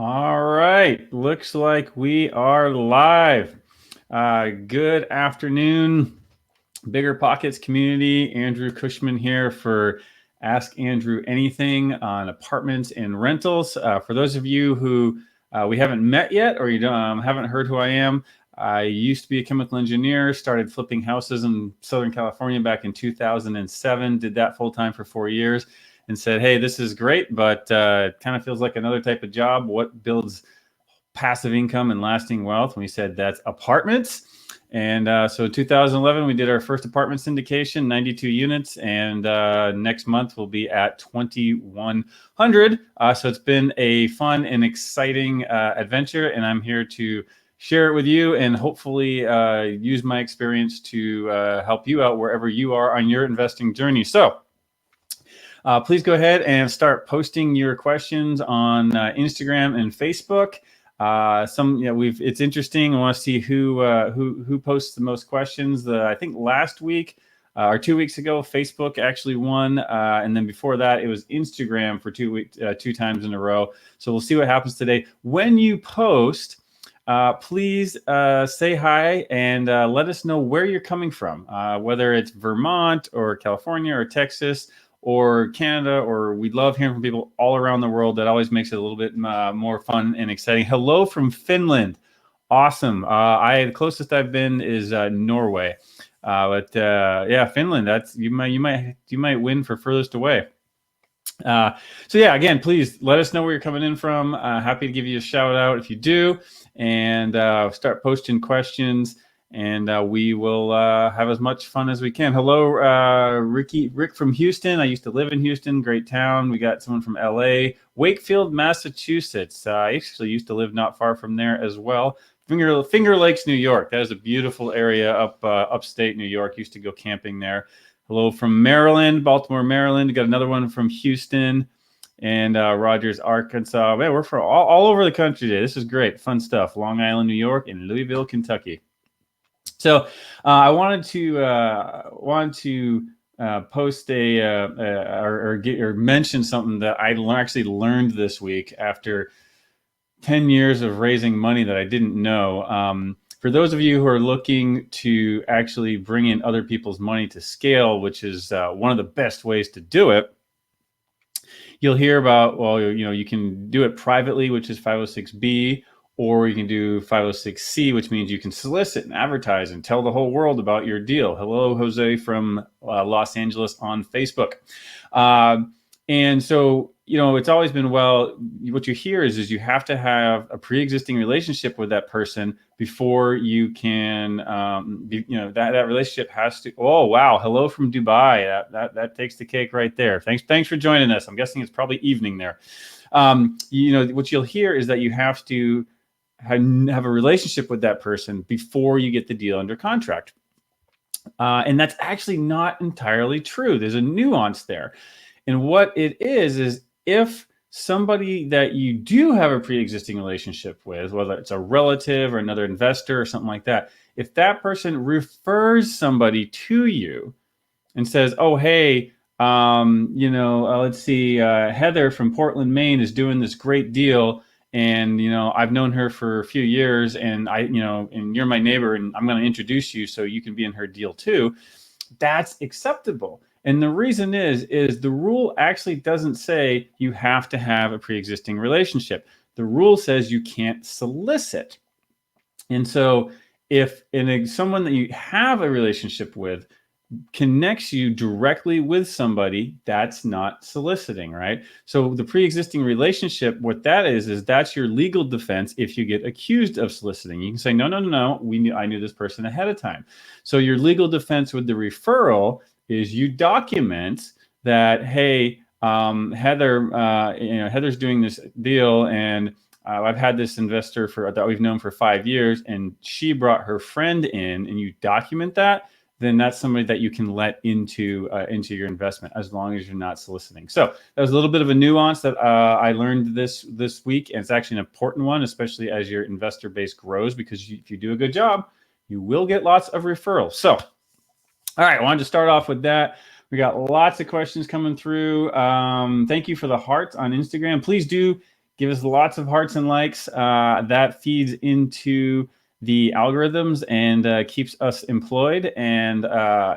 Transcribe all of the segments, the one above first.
All right, looks like we are live. Good afternoon, Bigger Pockets community. Andrew Cushman here for Ask Andrew Anything on apartments and rentals. For those of you who we haven't met yet or you haven't heard who I am, I used to be a chemical engineer, started flipping houses in Southern California back in 2007, did that full time for 4 years and said, hey, this is great, but it kind of feels like another type of job. What builds passive income and lasting wealth? And we said that's apartments. And so in 2011, we did our first apartment syndication, 92 units. And next month, we'll be at 2,100. So it's been a fun and exciting adventure. And I'm here to share it with you and hopefully use my experience to help you out wherever you are on your investing journey. So please go ahead and start posting your questions on Instagram and Facebook. It's interesting. I want to see who posts the most questions. I think last week or 2 weeks ago, Facebook actually won, and then before that, it was Instagram for 2 times in a row. So we'll see what happens today. When you post, please say hi and let us know where you're coming from, whether it's Vermont or California or Texas or Canada, or we love hearing from people all around the world. That always makes it a little bit more fun and exciting. Hello from Finland. Awesome. The closest I've been is Norway. But Finland, that's you might win for furthest away. So yeah, again, please let us know where you're coming in from. Happy to give you a shout out if you do, and start posting questions. And we will have as much fun as we can. Hello, Rick from Houston. I used to live in Houston, great town. We got someone from LA, Wakefield, Massachusetts. I actually used to live not far from there as well. Finger Lakes, New York. That is a beautiful area upstate New York. Used to go camping there. Hello from Maryland, Baltimore, Maryland. We got another one from Houston and Rogers, Arkansas. Man, we're from all over the country today. This is great, fun stuff. Long Island, New York, and Louisville, Kentucky. So I wanted to post or mention something that I actually learned this week after 10 years of raising money that I didn't know. For those of you who are looking to actually bring in other people's money to scale, which is one of the best ways to do it, you'll hear about, you can do it privately, which is 506B, or you can do 506C, which means you can solicit and advertise and tell the whole world about your deal. Hello, Jose from Los Angeles on Facebook. And so, it's always been, what you hear is you have to have a pre-existing relationship with that person before you can, that relationship has to, oh, wow. Hello from Dubai. That takes the cake right there. Thanks for joining us. I'm guessing it's probably evening there. What you'll hear is that you have to have a relationship with that person before you get the deal under contract. And that's actually not entirely true. There's a nuance there. And what it is if somebody that you do have a pre-existing relationship with, whether it's a relative or another investor or something like that, if that person refers somebody to you and says, oh, hey, let's see, Heather from Portland, Maine is doing this great deal. And, I've known her for a few years and and you're my neighbor and I'm going to introduce you so you can be in her deal too. That's acceptable. And the reason is the rule actually doesn't say you have to have a pre-existing relationship. The rule says you can't solicit. And so if someone that you have a relationship with connects you directly with somebody, that's not soliciting, right? So the pre-existing relationship, what that is that's your legal defense if you get accused of soliciting. You can say, no, I knew this person ahead of time. So your legal defense with the referral is you document that, hey, Heather's doing this deal, and I've had this investor that we've known for 5 years, and she brought her friend in, and you document that. Then that's somebody that you can let into your investment as long as you're not soliciting. So that was a little bit of a nuance that I learned this week, and it's actually an important one, especially as your investor base grows, because if you do a good job, you will get lots of referrals. So, all right, I wanted to start off with that. We got lots of questions coming through. Thank you for the hearts on Instagram. Please do Give us lots of hearts and likes. That feeds into the algorithms and keeps us employed and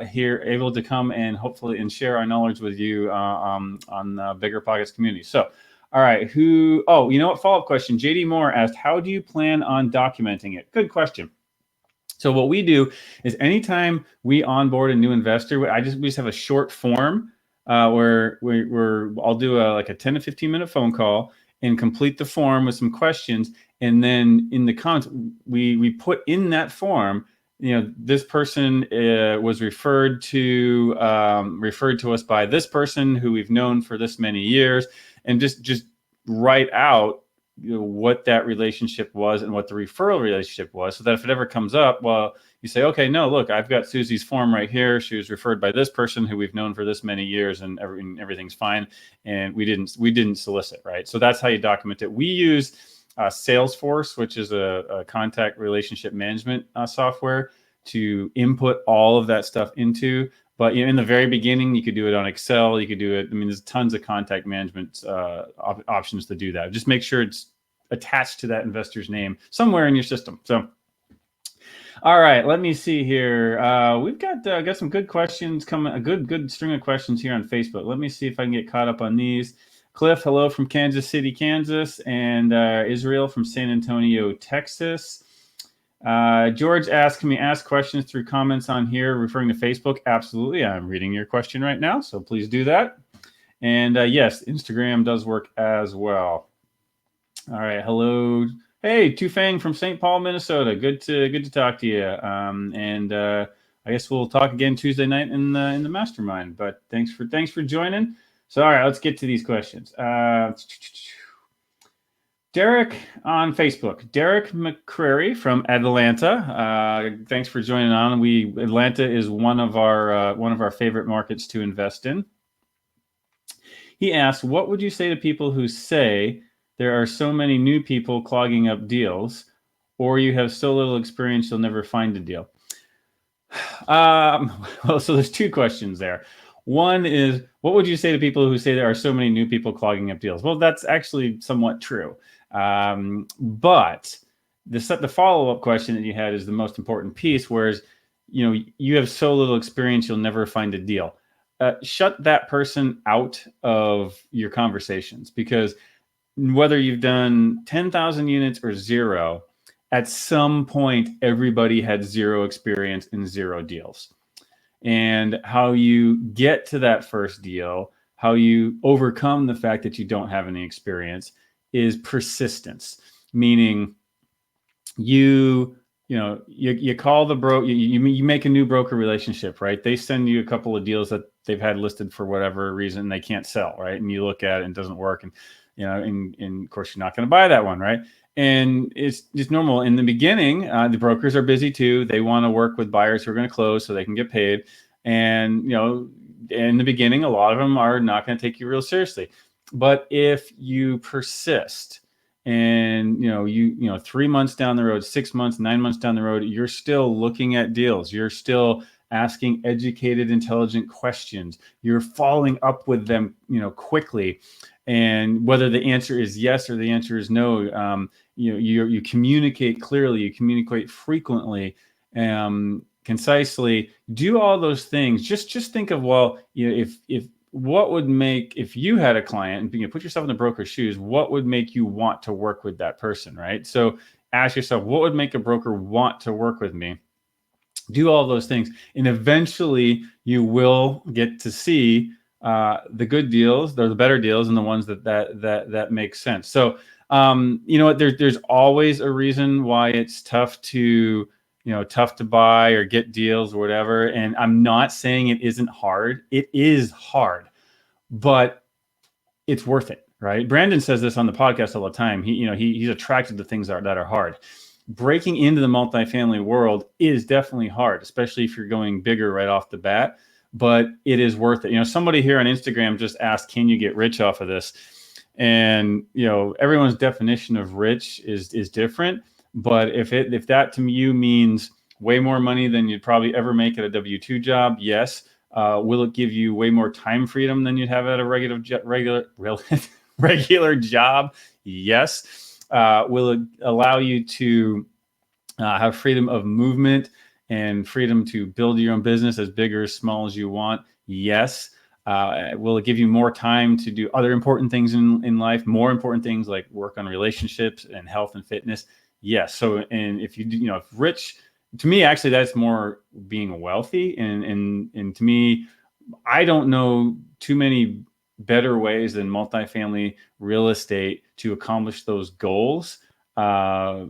here able to come and hopefully and share our knowledge with you on the Bigger Pockets community. So, all right, you know what? Follow-up question. JD Moore asked, how do you plan on documenting it? Good question. So what we do is anytime we onboard a new investor, we just have a short form where I'll do like a 10 to 15 minute phone call and complete the form with some questions. And then in the comments, we put in that form, this person was referred to us by this person who we've known for this many years, and just write out what that relationship was and what the referral relationship was, so that if it ever comes up, well, you say, okay, no, look, I've got Susie's form right here. She was referred by this person who we've known for this many years, and everything's fine. And we didn't solicit, right? So that's how you document it. We use Salesforce, which is a contact relationship management software, to input all of that stuff into. But in the very beginning, you could do it on Excel. You could do it. I mean, there's tons of contact management options to do that. Just make sure it's attached to that investor's name somewhere in your system. So, all right, let me see here. We've got some good questions coming. A good string of questions here on Facebook. Let me see if I can get caught up on these. Cliff, hello from Kansas City, Kansas, and Israel from San Antonio, Texas. George asked, can we ask questions through comments on here referring to Facebook? Absolutely. I'm reading your question right now, so please do that. And yes, Instagram does work as well. All right. Hello. Hey, Tufang from St. Paul, Minnesota. Good to talk to you. And I guess we'll talk again Tuesday night in the mastermind. But thanks for joining. So all right, let's get to these questions. Derek on Facebook. Derek McCrary from Atlanta. Thanks for joining on. Atlanta is one of our favorite markets to invest in. He asked, what would you say to people who say there are so many new people clogging up deals, or you have so little experience you'll never find a deal? Well, so there's two questions there. One is, what would you say to people who say there are so many new people clogging up deals? Well, that's actually somewhat true. But the follow-up question that you had is the most important piece, whereas, you have so little experience, you'll never find a deal. Shut that person out of your conversations, because whether you've done 10,000 units or zero, at some point, everybody had zero experience in zero deals. And how you get to that first deal, how you overcome the fact that you don't have any experience, is persistence. Meaning, you call the broker, you make a new broker relationship, right? They send you a couple of deals that they've had listed for whatever reason they can't sell, right? And you look at it and it doesn't work, and and of course you're not going to buy that one, right? And it's just normal. In the beginning, the brokers are busy too. They want to work with buyers who are going to close so they can get paid. And, in the beginning, a lot of them are not going to take you real seriously. But if you persist and, 3 months down the road, 6 months, 9 months down the road, you're still looking at deals. You're still asking educated, intelligent questions. You're following up with them, quickly. And whether the answer is yes or the answer is no, you communicate clearly, you communicate frequently, concisely. Do all those things. Just think of, well, if what would make, if you had a client and put yourself in the broker's shoes, what would make you want to work with that person, right? So ask yourself, what would make a broker want to work with me? Do all those things, and eventually you will get to see the good deals, the better deals, and the ones that make sense. So there's always a reason why it's tough to buy or get deals or whatever. And I'm not saying it isn't hard. It is hard, but it's worth it, right? Brandon says this on the podcast all the time. He's attracted to things that are hard. Breaking into the multifamily world is definitely hard, especially if you're going bigger right off the bat, but it is worth it. Somebody here on Instagram just asked, can you get rich off of this? And, everyone's definition of rich is different. But if that to you means way more money than you'd probably ever make at a W-2 job, yes. Will it give you way more time freedom than you'd have at a regular regular job? Yes. Will it allow you to have freedom of movement and freedom to build your own business as big or as small as you want? Yes. Will it give you more time to do other important things in life, more important things like work on relationships and health and fitness? Yes. So, and if if rich, to me, actually, that's more being wealthy. And to me, I don't know too many better ways than multifamily real estate to accomplish those goals uh,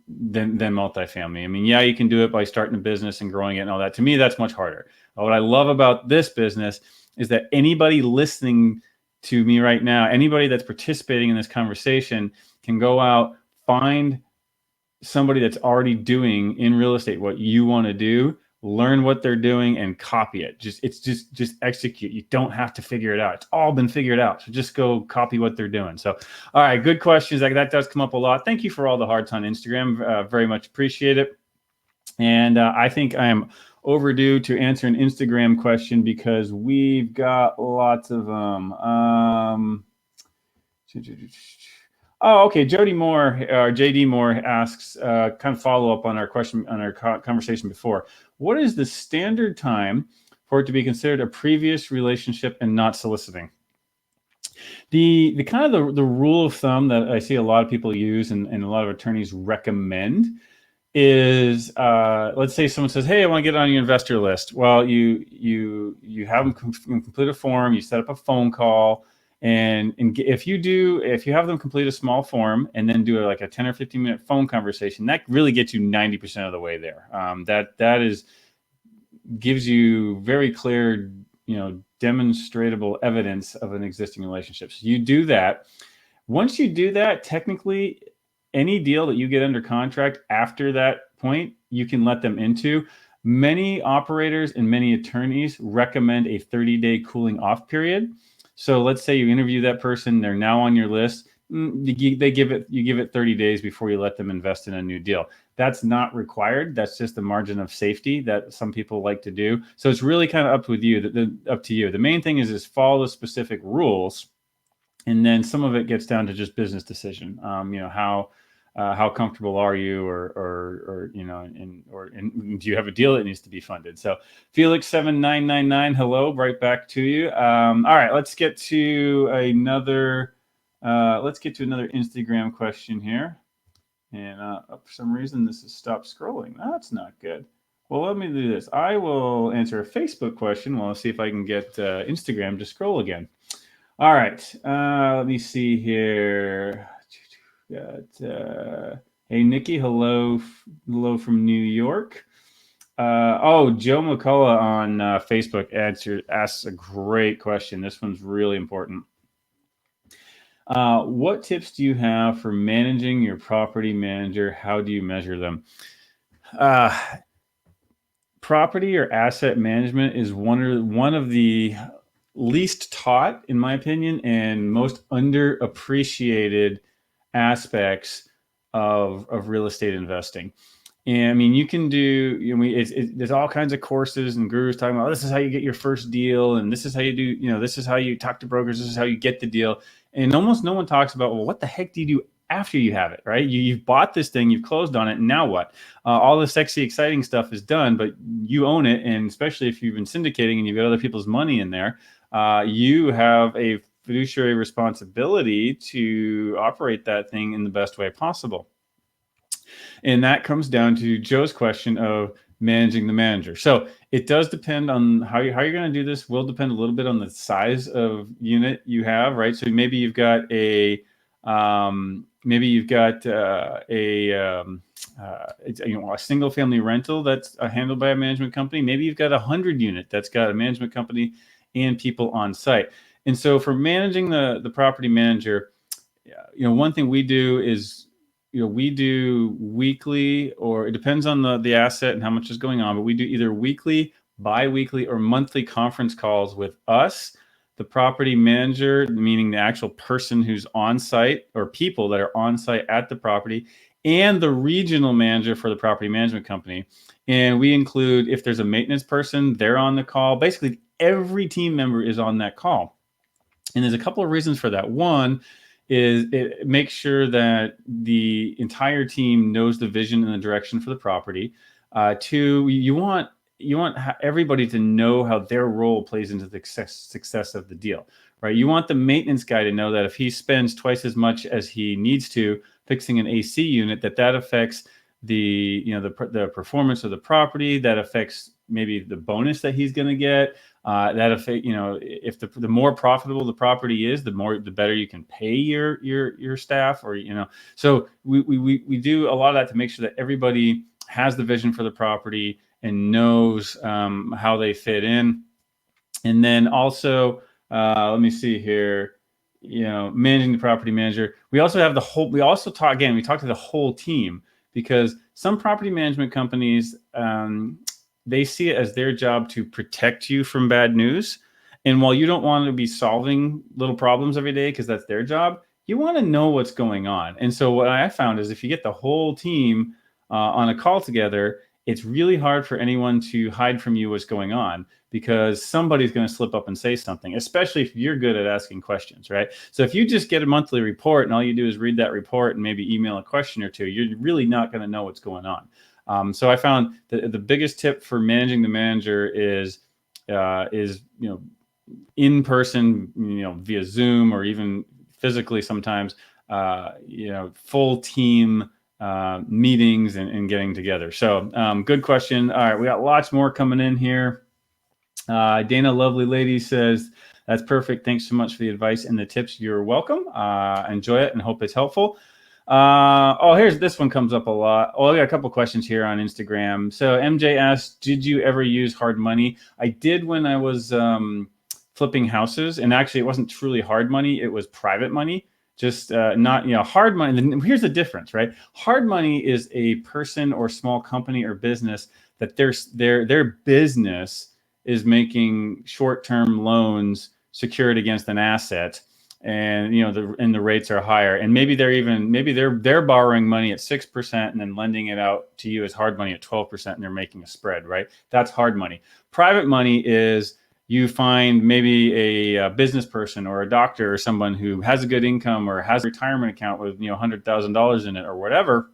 than multifamily. I mean, yeah, you can do it by starting a business and growing it and all that. To me, that's much harder. What I love about this business is that anybody listening to me right now, anybody that's participating in this conversation can go out, find somebody that's already doing in real estate what you want to do, learn what they're doing and copy it. Just execute. You don't have to figure it out. It's all been figured out. So just go copy what they're doing. So, all right, good questions. That does come up a lot. Thank you for all the hearts on Instagram. Very much appreciate it. And I think I am overdue to answer an Instagram question because we've got lots of them. Oh, okay. Jody Moore or JD Moore asks, kind of follow up on our question on our conversation before. What is the standard time for it to be considered a previous relationship and not soliciting? The kind of the rule of thumb that I see a lot of people use and a lot of attorneys recommend is let's say someone says, hey, I want to get on your investor list. Well, you have them complete a form, you set up a phone call, and if you have them complete a small form and then do like a 10 or 15 minute phone conversation, that really gets you 90% of the way there. That gives you very clear, demonstrable evidence of an existing relationship. So you do that. Once you do that, technically, any deal that you get under contract after that point, you can let them into. Many operators and many attorneys recommend a 30-day cooling off period. So let's say you interview that person, they're now on your list. You give it 30 days before you let them invest in a new deal. That's not required. That's just a margin of safety that some people like to do. So it's really kind of up to you. The main thing is follow the specific rules. And then some of it gets down to just business decision. How comfortable are you, or do you have a deal that needs to be funded? So Felix7999, hello, right back to you. All right, let's get to another Instagram question here. And for some reason this has stopped scrolling. That's not good. Well, let me do this. I will answer a Facebook question. Well, I'll see if I can get Instagram to scroll again. All right, let me see here. Hey, Nikki, hello from New York. Joe McCullough on Facebook asks a great question. This one's really important. What tips do you have for managing your property manager? How do you measure them? Property or asset management is one of the least taught, in my opinion, and most underappreciated aspects of real estate investing. And I mean, you can do, there's all kinds of courses and gurus talking about, this is how you get your first deal. And this is how you do, this is how you talk to brokers. This is how you get the deal. And almost no one talks about, well, what the heck do you do after you have it, right? You've bought this thing, you've closed on it, and now what? All the sexy, exciting stuff is done, but you own it. And especially if you've been syndicating and you've got other people's money in there, you have a fiduciary responsibility to operate that thing in the best way possible. And that comes down to Joe's question of managing the manager. So it does depend on how you're going to do this. Will depend a little bit on the size of unit you have, right? So maybe you've got a single family rental that's handled by a management company. Maybe you've got 100 unit that's got a management company and people on site. And so for managing the property manager, one thing we do is, we do weekly, or it depends on the asset and how much is going on, but we do either weekly, bi-weekly, or monthly conference calls with us, the property manager, meaning the actual person who's on site, or people that are on site at the property, and the regional manager for the property management company. And we include, if there's a maintenance person, they're on the call. Basically, every team member is on that call. And there's a couple of reasons for that. One is it makes sure that the entire team knows the vision and the direction for the property. Two, you want everybody to know how their role plays into the success of the deal, right? You want the maintenance guy to know that if he spends twice as much as he needs to fixing an AC unit, that affects the performance of the property, that affects maybe the bonus that he's going to get. That affect, if the more profitable the property is, the better you can pay your staff, or so we do a lot of that to make sure that everybody has the vision for the property and knows how they fit in. And then also, let me see here, managing the property manager. We also have we talk to the whole team, because some property management companies, they see it as their job to protect you from bad news. And while you don't want to be solving little problems every day because that's their job, you want to know what's going on. And so what I found is if you get the whole team on a call together, it's really hard for anyone to hide from you what's going on, because somebody's going to slip up and say something, especially if you're good at asking questions, right? So if you just get a monthly report and all you do is read that report and maybe email a question or two, you're really not going to know what's going on. So I found that the biggest tip for managing the manager is in person, via Zoom or even physically sometimes, full team meetings and getting together. So good question. All right, we got lots more coming in here. Dana, lovely lady, says, that's perfect. Thanks so much for the advice and the tips. You're welcome. Enjoy it and hope it's helpful. Here's this one comes up a lot. I got a couple questions here on Instagram. So MJ asked, did you ever use hard money? I did when I was flipping houses, and actually it wasn't truly hard money. It was private money. Just not, hard money. Here's the difference, right? Hard money is a person or small company or business that their business is making short-term loans secured against an asset, and the rates are higher, and maybe they're borrowing money at 6% and then lending it out to you as hard money at 12%, and they're making a spread, right? That's hard money. Private money is you find maybe a business person or a doctor or someone who has a good income or has a retirement account with $100,000 in it or whatever,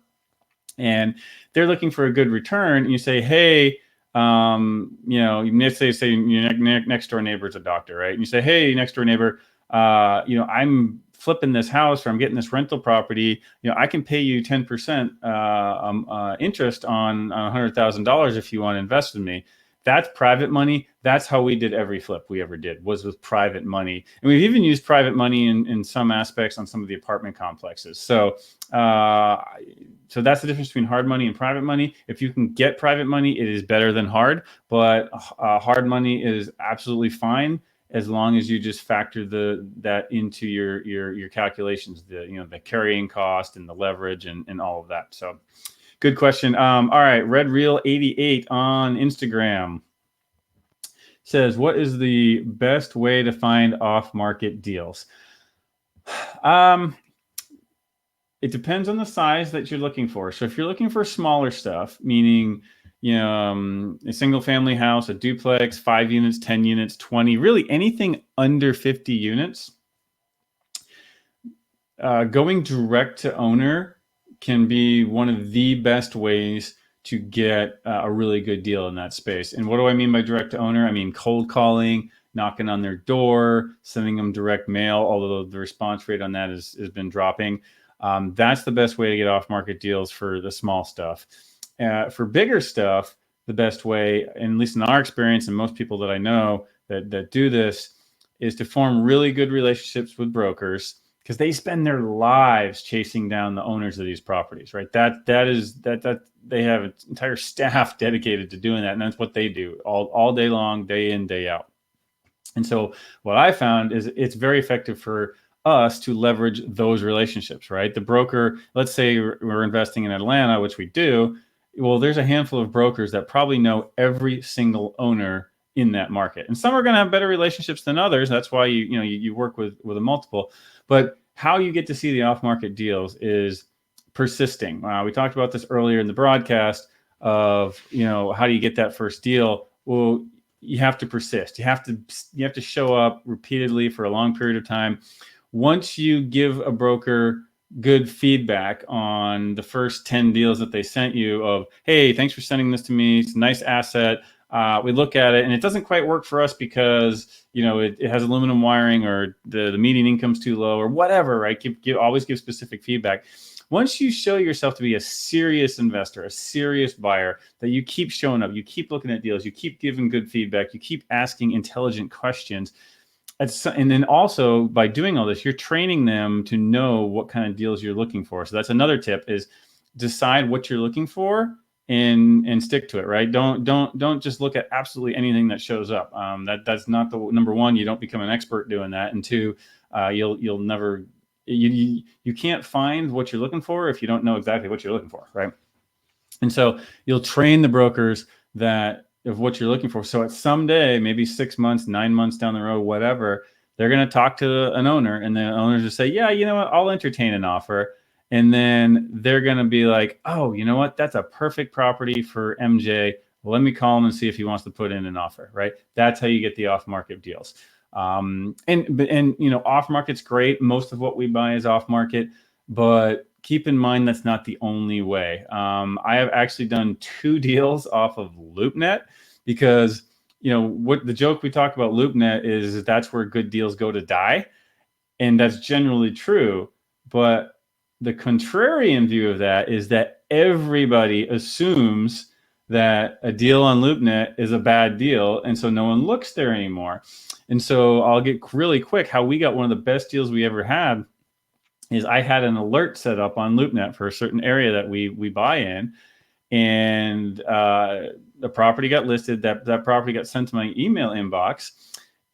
and they're looking for a good return. And you say, hey, let's say your next door neighbor is a doctor, right? And you say, hey, next door neighbor, I'm flipping this house, or I'm getting this rental property. I can pay you 10% interest on $100,000 if you want to invest with me. That's private money. That's how we did every flip we ever did, was with private money. And we've even used private money in some aspects on some of the apartment complexes. So that's the difference between hard money and private money. If you can get private money, it is better than hard, but hard money is absolutely fine as long as you just factor that into your calculations, the carrying cost and the leverage and all of that. So good question. All right, RedReal88 on Instagram says, what is the best way to find off-market deals? It depends on the size that you're looking for. So if you're looking for smaller stuff, meaning a single family house, a duplex, 5 units, 10 units, 20, really anything under 50 units, going direct to owner can be one of the best ways to get a really good deal in that space. And what do I mean by direct to owner? I mean cold calling, knocking on their door, sending them direct mail, although the response rate on that has been dropping. That's the best way to get off-market deals for the small stuff. For bigger stuff, the best way, and at least in our experience and most people that I know that do this, is to form really good relationships with brokers, because they spend their lives chasing down the owners of these properties, right? That they have an entire staff dedicated to doing that, and that's what they do all day long, day in, day out. And so what I found is it's very effective for us to leverage those relationships, right? The broker, let's say we're investing in Atlanta, which we do. Well, there's a handful of brokers that probably know every single owner in that market, and some are going to have better relationships than others. That's why you work with a multiple. But how you get to see the off-market deals is persisting. We talked about this earlier in the broadcast of how do you get that first deal? Well, you have to persist. You have to show up repeatedly for a long period of time. Once you give a broker good feedback on the first 10 deals that they sent you of, hey, thanks for sending this to me. It's a nice asset. We look at it and it doesn't quite work for us because, it has aluminum wiring, or the median income's too low, or whatever, right? Always give specific feedback. Once you show yourself to be a serious investor, a serious buyer, that you keep showing up, you keep looking at deals, you keep giving good feedback, you keep asking intelligent questions. And then also by doing all this, you're training them to know what kind of deals you're looking for. So that's another tip, is decide what you're looking for and stick to it, right? Don't just look at absolutely anything that shows up. That's not the number one. You don't become an expert doing that. And two, you'll never, you can't find what you're looking for if you don't know exactly what you're looking for, right? And so you'll train the brokers of what you're looking for. So at someday, maybe 6 months, 9 months down the road, whatever, they're going to talk to an owner, and the owners will say, yeah, you know what, I'll entertain an offer. And then they're going to be like, oh, you know what, that's a perfect property for MJ. Well, let me call him and see if he wants to put in an offer, right? That's how you get the off-market deals. And off market's great. Most of what we buy is off market, but keep in mind that's not the only way. I have actually done 2 deals off of LoopNet, because what the joke we talk about LoopNet is that's where good deals go to die, and that's generally true. But the contrarian view of that is that everybody assumes that a deal on LoopNet is a bad deal, and so no one looks there anymore. And so I'll get really quick how we got one of the best deals we ever had. Is I had an alert set up on LoopNet for a certain area that we buy in, and the property got listed. That property got sent to my email inbox,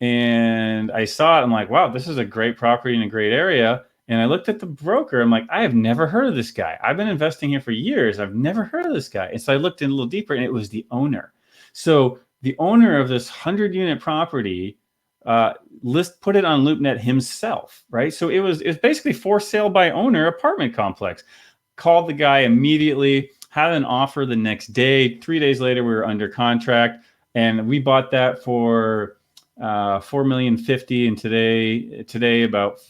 and I saw it. I'm like, wow, this is a great property in a great area. And I looked at the broker. I'm like, I have never heard of this guy. I've been investing here for years. I've never heard of this guy. And so I looked in a little deeper, and it was the owner. So the owner of this 100-unit property put it on LoopNet himself, right? So it was basically for sale by owner apartment complex. Called the guy immediately, had an offer the next day. 3 days later, we were under contract, and we bought that for $4,050,000. And today, about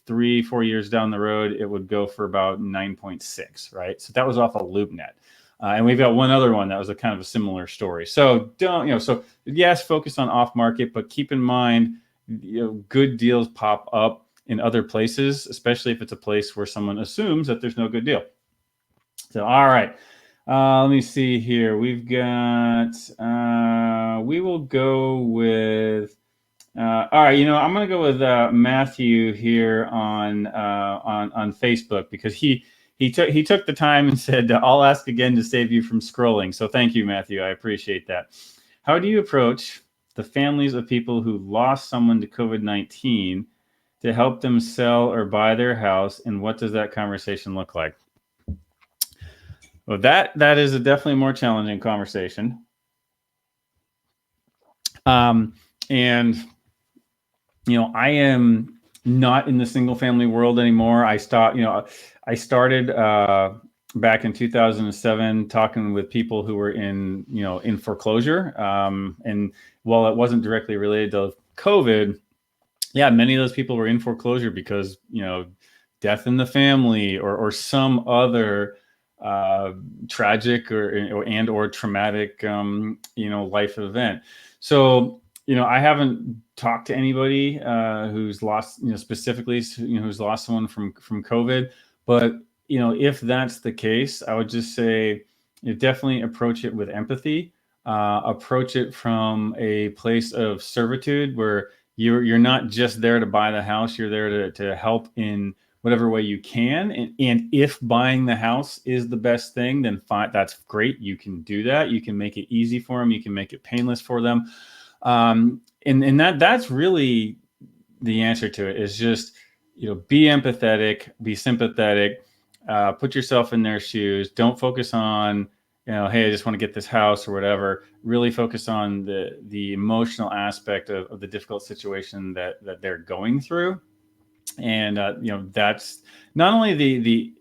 3-4 years down the road, it would go for about 9.6, right? So that was off of LoopNet. And we've got one other one that was a kind of a similar story. So so yes, focus on off market, but keep in mind, good deals pop up in other places, especially if it's a place where someone assumes that there's no good deal. So, all right, let me see here. We've got, we will go with, all right, I'm going to go with Matthew here on Facebook, because he took the time and said, I'll ask again to save you from scrolling. So thank you, Matthew. I appreciate that. How do you approach the families of people who lost someone to COVID-19 to help them sell or buy their house? And what does that conversation look like? Well, that is a definitely more challenging conversation. And, I am not in the single family world anymore. I started back in 2007 talking with people who were in foreclosure. And while it wasn't directly related to COVID, yeah, many of those people were in foreclosure because, death in the family or some other tragic or traumatic, life event. So, I haven't talked to anybody who's lost, specifically, who's lost someone from COVID. But, if that's the case, I would just say definitely approach it with empathy. Approach it from a place of servitude where you're not just there to buy the house. You're there to help in whatever way you can. And if buying the house is the best thing, then fine, that's great. You can do that. You can make it easy for them. You can make it painless for them. And that's really the answer to it, is just, be empathetic, be sympathetic, put yourself in their shoes. Don't focus on, hey, I just want to get this house or whatever. Really focus on the emotional aspect of the difficult situation that they're going through. And, that's not only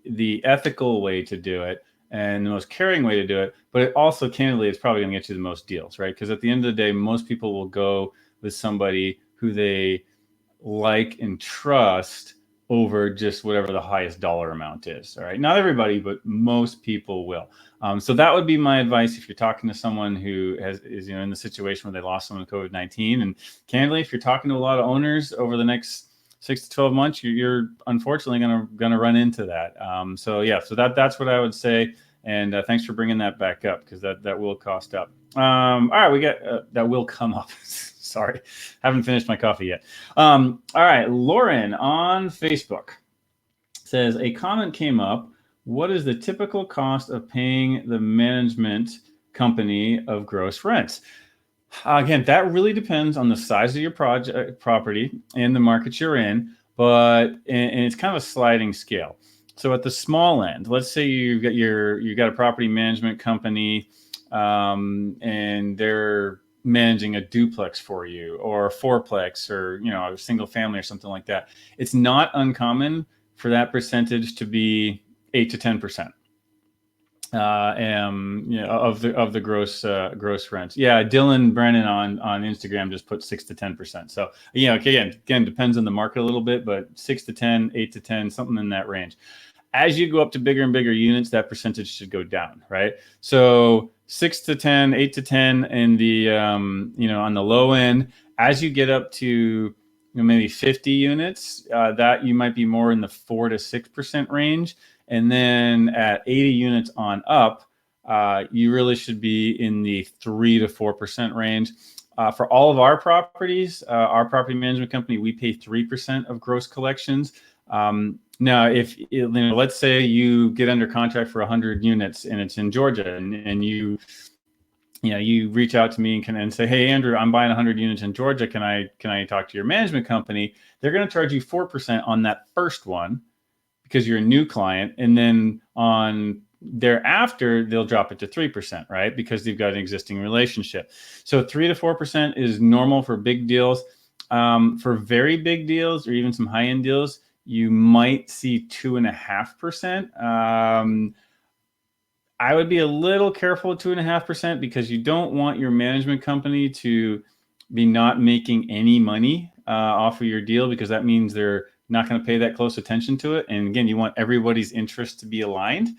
the ethical way to do it, and the most caring way to do it. But it also, candidly, it's probably going to get you the most deals, right? Because at the end of the day, most people will go with somebody who they like and trust over just whatever the highest dollar amount is. All right. Not everybody, but most people will. So that would be my advice if you're talking to someone who is in the situation where they lost someone to COVID-19. And candidly, if you're talking to a lot of owners over the next 6 to 12 months, you're unfortunately gonna run into that. So that's what I would say. And thanks for bringing that back up, because that will cost up. All right, we got that will come up. Sorry, haven't finished my coffee yet. All right, Lauren on Facebook says a comment came up. What is the typical cost of paying the management company of gross rents? Again, that really depends on the size of your property and the market you're in, and it's kind of a sliding scale. So at the small end, let's say you've got a property management company, and they're managing a duplex for you, or a fourplex, or a single family or something like that. It's not uncommon for that percentage to be 8 to 10%. Of the gross rents. Yeah, Dylan Brennan on Instagram just put 6 to 10%. So again depends on the market a little bit, but 6 to 10, 8 to 10, something in that range. As you go up to bigger and bigger units, that percentage should go down, right? So 6 to 10, 8 to 10 in the on the low end. As you get up to maybe 50 units, that you might be more in the 4 to 6% range. And then at 80 units on up, you really should be in the 3 to 4% range. For all of our properties, our property management company, we pay 3% of gross collections. Now, if let's say you get under contract for 100 units and it's in Georgia, and you reach out to me and say, hey, Andrew, I'm buying 100 units in Georgia. Can I talk to your management company? They're going to charge you 4% on that first one, because you're a new client, and then on thereafter they'll drop it to 3%, right? Because they've got an existing relationship. So 3 to 4% is normal for big deals. For very big deals, or even some high-end deals, you might see 2.5%. I would be a little careful at 2.5%, because you don't want your management company to be not making any money off of your deal, because that means they're not going to pay that close attention to it. And again, you want everybody's interest to be aligned.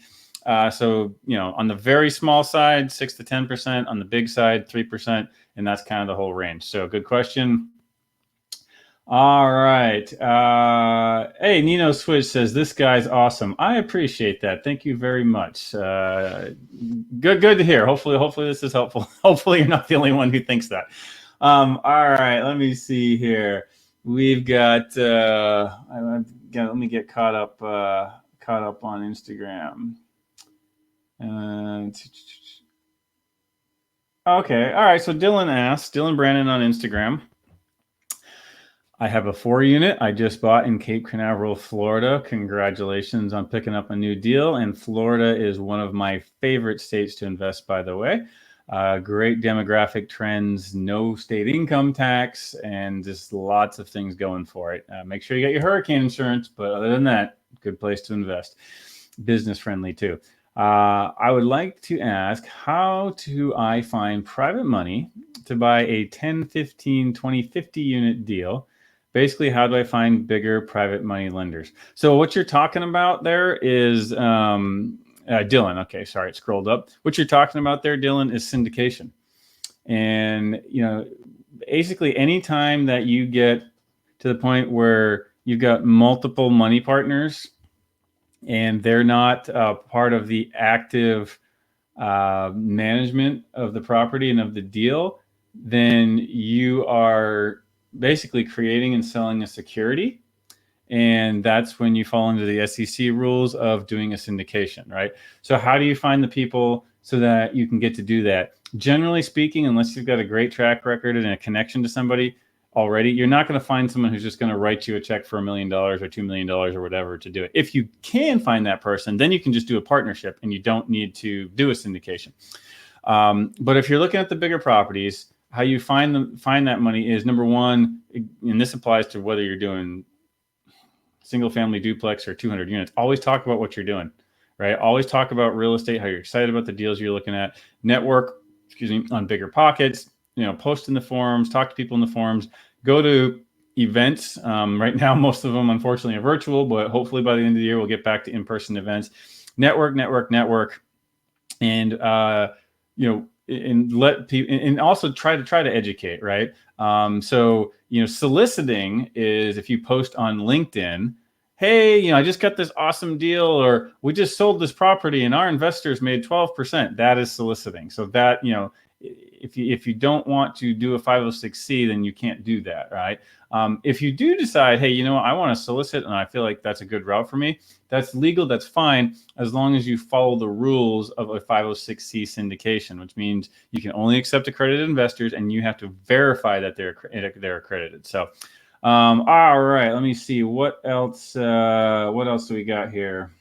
So on the very small side, 6 to 10%, on the big side, 3%, and that's kind of the whole range. So good question. All right. Hey, Nino Switch says, this guy's awesome. I appreciate that. Thank you very much. Good to hear. Hopefully this is helpful. Hopefully you're not the only one who thinks that. All right, let me see here. We've got, let me get caught up on Instagram. Okay. All right. So Dylan Brandon on Instagram. I have a 4-unit I just bought in Cape Canaveral, Florida. Congratulations on picking up a new deal. And Florida is one of my favorite states to invest, by the way. Great demographic trends, no state income tax, and just lots of things going for it. Make sure you get your hurricane insurance, but other than that, good place to invest. Business friendly too. I would like to ask, how do I find private money to buy a 10, 15, 20, 50 unit deal? Basically, how do I find bigger private money lenders? So what you're talking about there is, Dylan, okay, sorry, it scrolled up. What you're talking about there, Dylan, is syndication. And, basically anytime that you get to the point where you've got multiple money partners and they're not part of the active management of the property and of the deal, then you are basically creating and selling a security. And that's when you fall into the SEC rules of doing a syndication, right? So how do you find the people so that you can get to do that? Generally speaking, unless you've got a great track record and a connection to somebody already, you're not going to find someone who's just going to write you a check for $1 million or $2 million or whatever to do it. If you can find that person, then you can just do a partnership and you don't need to do a syndication. But if you're looking at the bigger properties, how you find that money is, number one, and this applies to whether you're doing single family duplex or 200 units, always talk about what you're doing, right? Always talk about real estate, how you're excited about the deals you're looking at. Network, on Bigger Pockets. Post in the forums, talk to people in the forums, go to events. Right now, most of them, unfortunately, are virtual, but hopefully by the end of the year, we'll get back to in-person events. Network, and and let people, and also try to educate, right? So soliciting is if you post on LinkedIn, hey, I just got this awesome deal, or we just sold this property and our investors made 12%. That is soliciting. So that, if you don't want to do a 506c, then you can't do that, right? If you do decide, hey, I want to solicit and I feel like that's a good route for me, that's legal, that's fine, as long as you follow the rules of a 506c syndication, which means you can only accept accredited investors and you have to verify that they're accredited. So, all right, let me see what else. What else do we got here?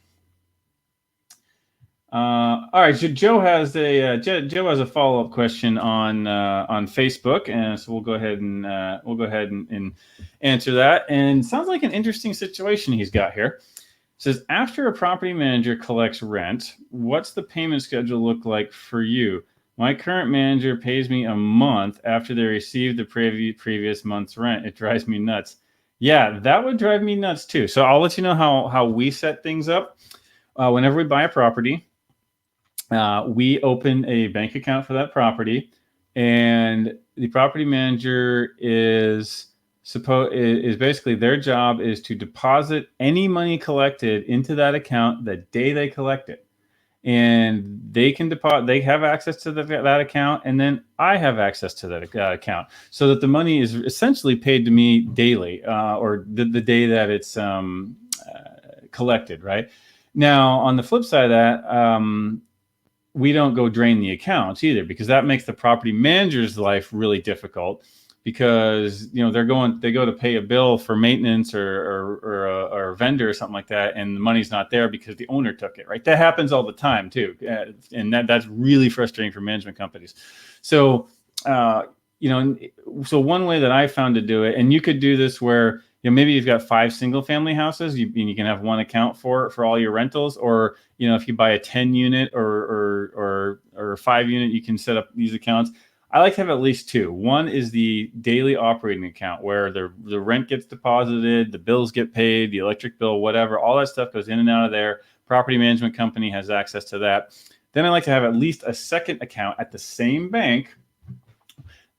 All right, so Joe has a follow-up question on Facebook, and so we'll go ahead and answer that. And sounds like an interesting situation he's got here. It says, after a property manager collects rent, what's the payment schedule look like for you? My current manager pays me a month after they receive the previous month's rent. It drives me nuts. Yeah, that would drive me nuts too. So I'll let you know how we set things up. Whenever we buy a property, we open a bank account for that property, and the property manager is basically, their job is to deposit any money collected into that account the day they collect it. And they can deposit, they have access to that account, and then I have access to that account, so that the money is essentially paid to me daily, or the day that it's collected, right? Now, on the flip side of that, we don't go drain the accounts either, because that makes the property manager's life really difficult, because they go to pay a bill for maintenance or a vendor or something like that, and the money's not there because the owner took it, right? That happens all the time too, and that's really frustrating for management companies. So so one way that I found to do it, and you could do this where maybe you've got 5 single family houses, and you can have one account for all your rentals, or if you buy a 10 unit or 5 unit, you can set up these accounts. I like to have at least 2. One is the daily operating account, where the rent gets deposited, the bills get paid, the electric bill, whatever, all that stuff goes in and out of there. Property management company has access to that. Then I like to have at least a second account at the same bank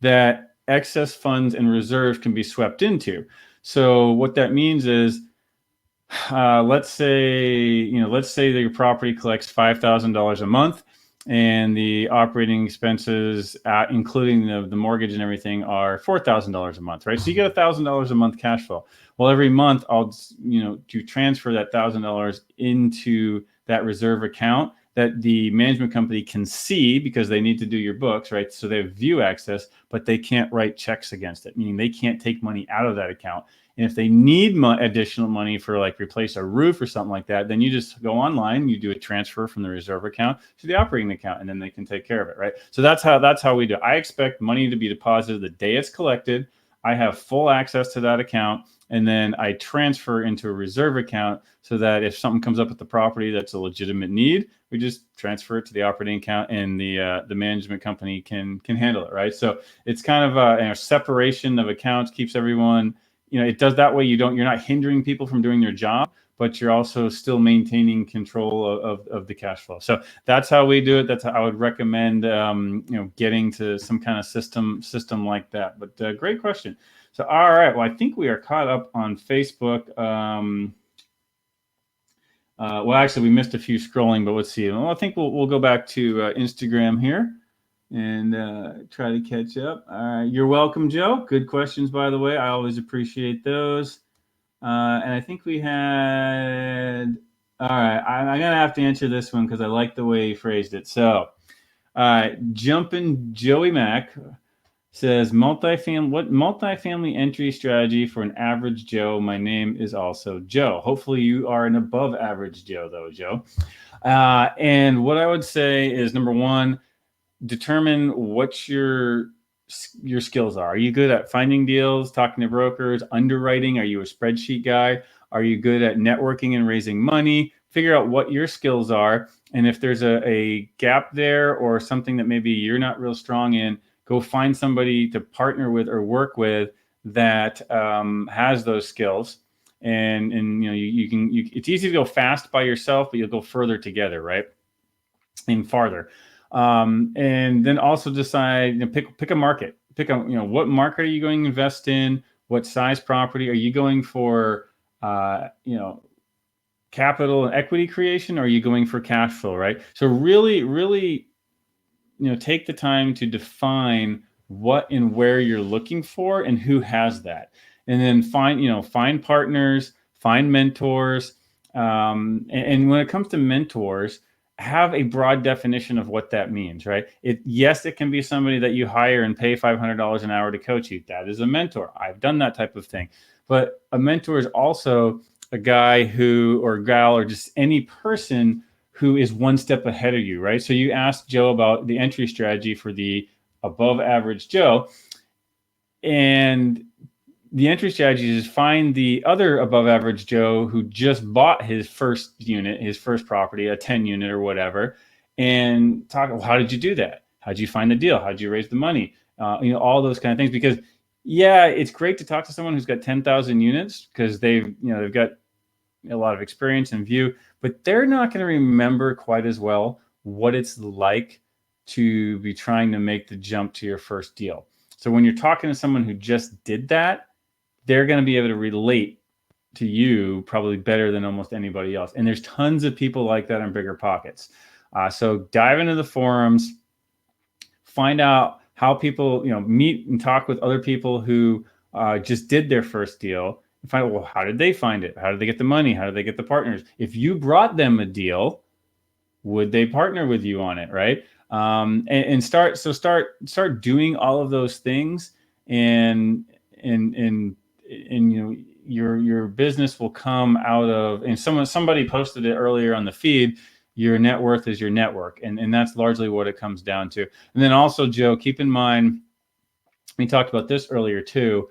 that excess funds and reserves can be swept into. So what that means is, let's say that your property collects $5,000 a month, and the operating expenses, including the mortgage and everything, are $4,000 a month, right? So you get $1,000 a month cash flow. Well, every month I'll to transfer that $1,000 into that reserve account that the management company can see, because they need to do your books, right? So they have view access, but they can't write checks against it, meaning they can't take money out of that account. And if they need additional money for, like, replace a roof or something like that, then you just go online, you do a transfer from the reserve account to the operating account, and then they can take care of it, right? So that's how we do it. I expect money to be deposited the day it's collected. I have full access to that account, and then I transfer into a reserve account, so that if something comes up with the property that's a legitimate need, we just transfer it to the operating account, and the management company can handle it, right? So it's kind of a separation of accounts, keeps everyone, it does that way. You're not hindering people from doing their job, but you're also still maintaining control of the cash flow. So that's how we do it. That's how I would recommend, getting to some kind of system like that. But great question. So, all right. Well, I think we are caught up on Facebook. Well, actually, we missed a few scrolling, but let's see. Well, I think we'll go back to Instagram here and try to catch up. All right. You're welcome, Joe. Good questions, by the way. I always appreciate those. And I think we had, all right, I'm going to have to answer this one because I like the way he phrased it. So, Jumpin' Joey Mac says, what multifamily entry strategy for an average Joe? My name is also Joe. Hopefully you are an above average Joe, though, Joe. And what I would say is, number one, determine what your skills are. Are you good at finding deals, talking to brokers, underwriting? Are you a spreadsheet guy? Are you good at networking and raising money? figure out what your skills are. And if there's a gap there or something that maybe you're not real strong in, go find somebody to partner with or work with that has those skills. And it's easy to go fast by yourself, but you'll go further together, right? And farther. And then also decide, pick a market. Pick what market are you going to invest in? What size property are you going for? Capital and equity creation, or are you going for cash flow, right? So really, take the time to define what and where you're looking for and who has that, and then find partners, find mentors, and when it comes to mentors, have a broad definition of what that means, right? Yes, it can be somebody that you hire and pay $500 an hour to coach you. That is a mentor. I've done that type of thing. But a mentor is also a guy who, or gal, or just any person who is one step ahead of you, right? So you asked Joe about the entry strategy for the above average Joe. And the entry strategy is find the other above average Joe who just bought his first unit, his first property, a 10 unit or whatever, and talk, well, how did you do that? How did you find the deal? How did you raise the money? All those kind of things. Because yeah, it's great to talk to someone who's got 10,000 units because they've got a lot of experience and view, but they're not going to remember quite as well what it's like to be trying to make the jump to your first deal. So when you're talking to someone who just did that, they're going to be able to relate to you probably better than almost anybody else. And there's tons of people like that on Bigger Pockets. So dive into the forums, find out how people, meet and talk with other people who just did their first deal, and find out, well, how did they find it? How did they get the money? How did they get the partners? If you brought them a deal, would they partner with you on it, right? And start doing all of those things, and your business will come out of. And somebody posted it earlier on the feed. Your net worth is your network, and that's largely what it comes down to. And then also, Joe, keep in mind, we talked about this earlier too.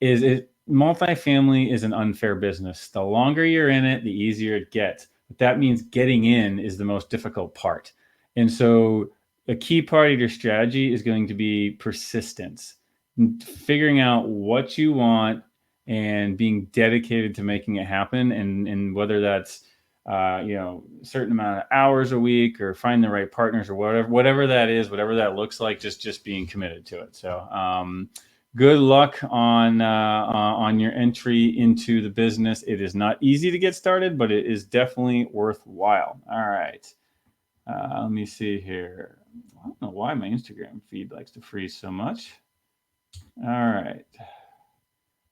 Multifamily is an unfair business. The longer you're in it, the easier it gets. But that means getting in is the most difficult part. And so a key part of your strategy is going to be persistence, figuring out what you want and being dedicated to making it happen. And whether that's a certain amount of hours a week, or find the right partners, or whatever that is, whatever that looks like, just being committed to it. So good luck on your entry into the business. It is not easy to get started, but it is definitely worthwhile. All right. Let me see here. I don't know why my Instagram feed likes to freeze so much. All right.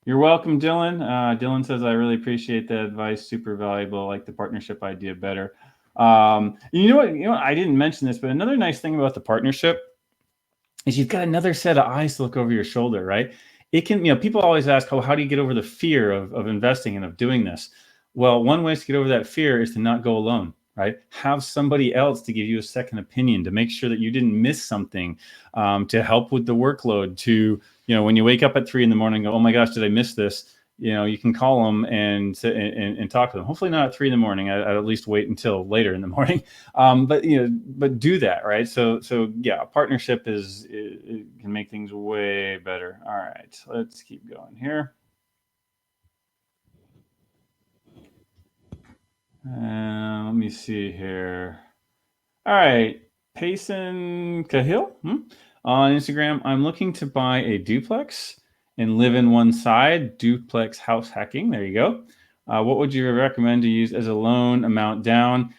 You're welcome, Dylan. Dylan says, I really appreciate the advice. Super valuable. I like the partnership idea better. You know what? I didn't mention this, but another nice thing about the partnership is you've got another set of eyes to look over your shoulder, right? It can, people always ask, oh, how do you get over the fear of investing and of doing this? Well, one way to get over that fear is to not go alone, right? Have somebody else to give you a second opinion, to make sure that you didn't miss something, to help with the workload, to, when you wake up at 3 a.m, go, oh my gosh, did I miss this? You can call them and talk to them. Hopefully not at 3 a.m. I'd at least wait until later in the morning. But do that, right? So yeah, a partnership it can make things way better. All right, let's keep going here. Let me see here. All right, Payson Cahill on Instagram. I'm looking to buy a duplex and live in one side. Duplex house hacking. There you go. What would you recommend to use as a loan amount down?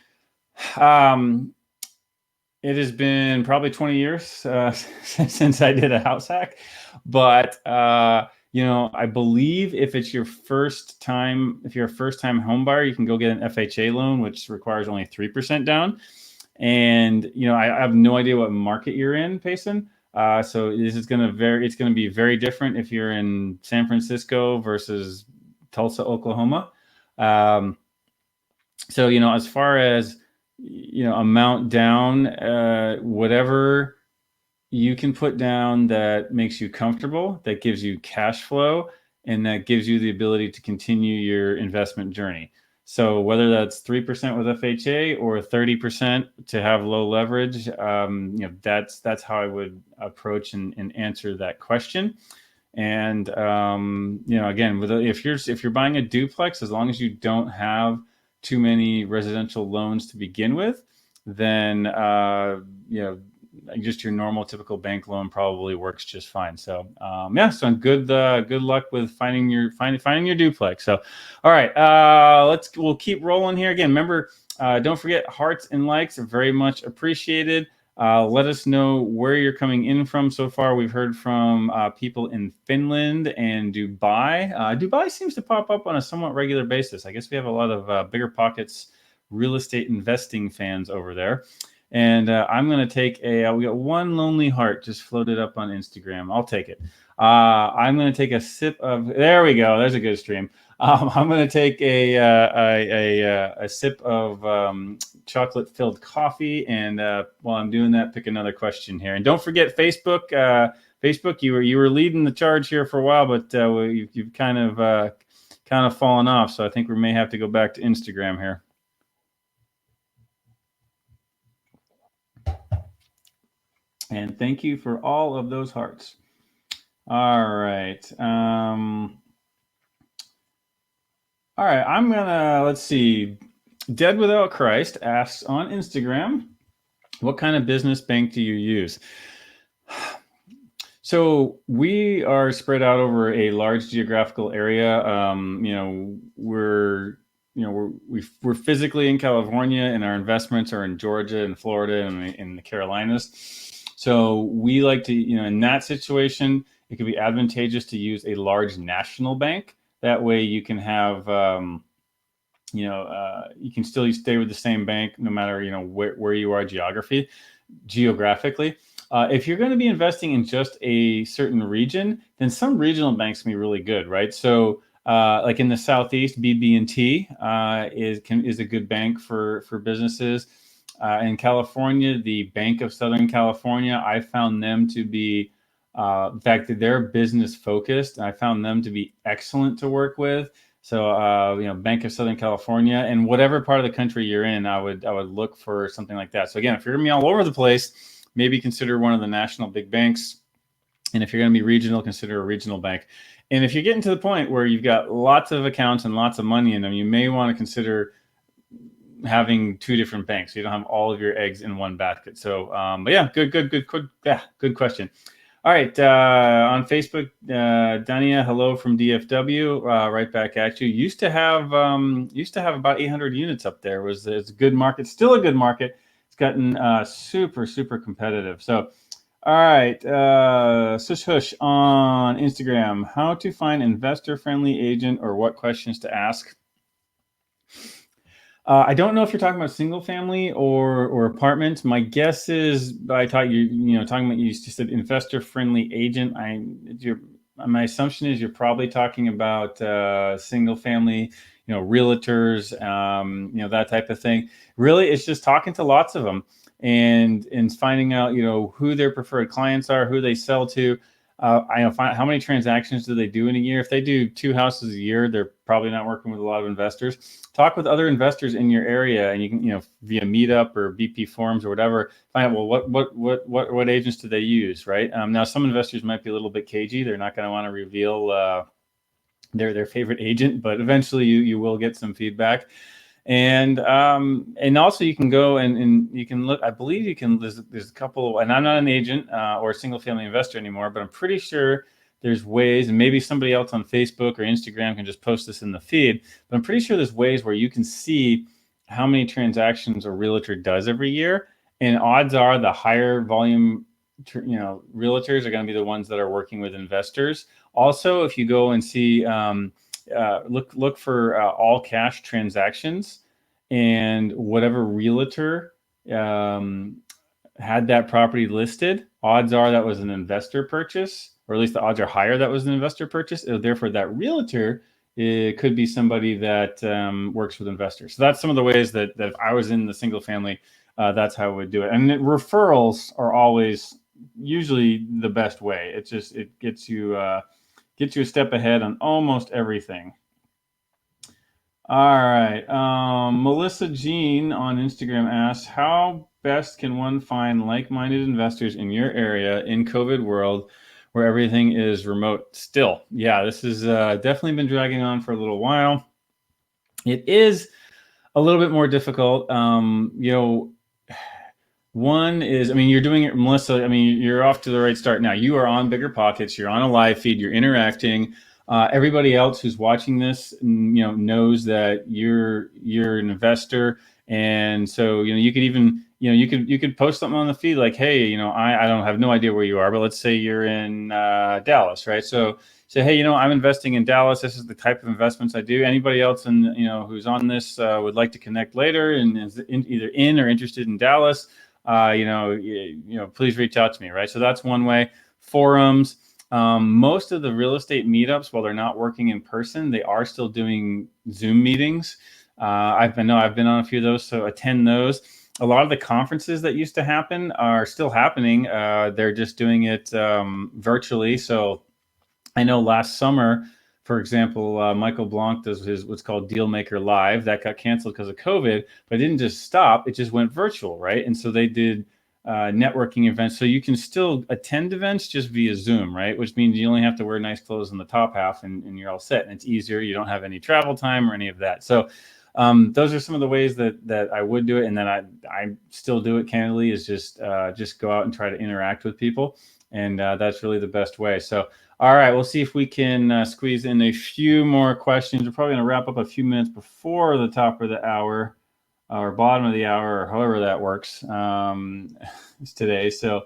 It has been probably 20 years since I did a house hack, but I believe if you're a first time home buyer, you can go get an FHA loan, which requires only 3% down. And I have no idea what market you're in, Payson. So it's going to be very different if you're in San Francisco versus Tulsa, Oklahoma. So as far as amount down, whatever you can put down that makes you comfortable, that gives you cash flow, and that gives you the ability to continue your investment journey. So whether that's 3% with FHA or 30% to have low leverage, that's how I would approach and answer that question. And again, if you're buying a duplex, as long as you don't have too many residential loans to begin with, then just your normal typical bank loan probably works just fine. So so good luck with finding your duplex. So all right, we'll keep rolling here. Again, remember, don't forget, hearts and likes are very much appreciated. Let us know where you're coming in from. So far, we've heard from people in Finland and Dubai. Dubai seems to pop up on a somewhat regular basis. I guess we have a lot of Bigger Pockets real estate investing fans over there. And I'm going to take we got one lonely heart just floated up on Instagram. I'll take it. I'm going to take a sip of, there we go. There's a good stream. I'm going to take a sip of chocolate-filled coffee, and while I'm doing that, pick another question here. And don't forget Facebook. Facebook, you were leading the charge here for a while, but you've kind of fallen off. So I think we may have to go back to Instagram here. And thank you for all of those hearts. All right. All right, I'm gonna, let's see. Dead Without Christ asks on Instagram, what kind of business bank do you use? So we are spread out over a large geographical area. We're physically in California, and our investments are in Georgia and Florida and in the Carolinas. So we like to, in that situation, it could be advantageous to use a large national bank. That way you can have, you can still stay with the same bank no matter, where you are geographically. If you're going to be investing in just a certain region, then some regional banks can be really good, right? So like in the Southeast, BB&T is a good bank for businesses. In California, the Bank of Southern California, I found them to be, in fact, they're business focused. I found them to be excellent to work with. So, Bank of Southern California, and whatever part of the country you're in, I would look for something like that. So again, if you're going to be all over the place, maybe consider one of the national big banks. And if you're going to be regional, consider a regional bank. And if you're getting to the point where you've got lots of accounts and lots of money in them, you may want to consider having two different banks, so you don't have all of your eggs in one basket. So, but yeah, good question. All right, on Facebook, Dania, hello from DFW. Right back at you. Used to have about 800 units up there. It's a good market, still a good market. It's gotten super competitive. So, all right, Sush Hush on Instagram. How to find investor-friendly agent, or what questions to ask? I don't know if you're talking about single family or apartments. My guess is, I thought talking about, you said investor friendly agent. My assumption is you're probably talking about single family, realtors, that type of thing. Really, it's just talking to lots of them and finding out who their preferred clients are, who they sell to. How many transactions do they do in a year? If they do 2 houses a year, they're probably not working with a lot of investors. Talk with other investors in your area, and you can, via Meetup or BP forums or whatever, find out, well, what agents do they use, right? Now, some investors might be a little bit cagey. They're not going to want to reveal their favorite agent, but eventually you will get some feedback. And also you can go and you can look. I believe you can. There's a couple, and I'm not an agent or a single family investor anymore, but I'm pretty sure there's ways, and maybe somebody else on Facebook or Instagram can just post this in the feed. But I'm pretty sure there's ways where you can see how many transactions a realtor does every year, and odds are the higher volume, realtors are going to be the ones that are working with investors. Also, if you go and see. Look for all cash transactions, and whatever realtor had that property listed, odds are that was an investor purchase, or at least the odds are higher that was an investor purchase. Therefore, that realtor, it could be somebody that works with investors. So that's some of the ways that if I was in the single family, that's how I would do it. And referrals are always usually the best way. It gets you a step ahead on almost everything. All right. Melissa Jean on Instagram asks, how best can one find like-minded investors in your area in COVID world where everything is remote still? Yeah, this has definitely been dragging on for a little while. It is a little bit more difficult. One is, I mean, you're doing it, Melissa. I mean, you're off to the right start now. You are on Bigger Pockets. You're on a live feed. You're interacting. Everybody else who's watching this, knows that you're an investor, and so you could even you could post something on the feed like, hey, I don't have no idea where you are, but let's say you're in Dallas, right? So say, hey, I'm investing in Dallas. This is the type of investments I do. Anybody else who's on this would like to connect later and is either in or interested in Dallas, please reach out to me, right? So that's one way. Forums. Most of the real estate meetups, while they're not working in person, they are still doing Zoom meetings. I've been on a few of those, so attend those. A lot of the conferences that used to happen are still happening. They're just doing it virtually. So I know last summer, for example, Michael Blanc does his what's called Dealmaker Live. That got canceled because of COVID, but it didn't just stop; it just went virtual, right? And so they did networking events. So you can still attend events just via Zoom, right? Which means you only have to wear nice clothes in the top half, and you're all set. And it's easier. You don't have any travel time or any of that. So those are some of the ways that I would do it, and then I still do it candidly is just go out and try to interact with people, and that's really the best way. So. All right, we'll see if we can squeeze in a few more questions. We're probably going to wrap up a few minutes before the top of the hour or bottom of the hour, or however that works today. So,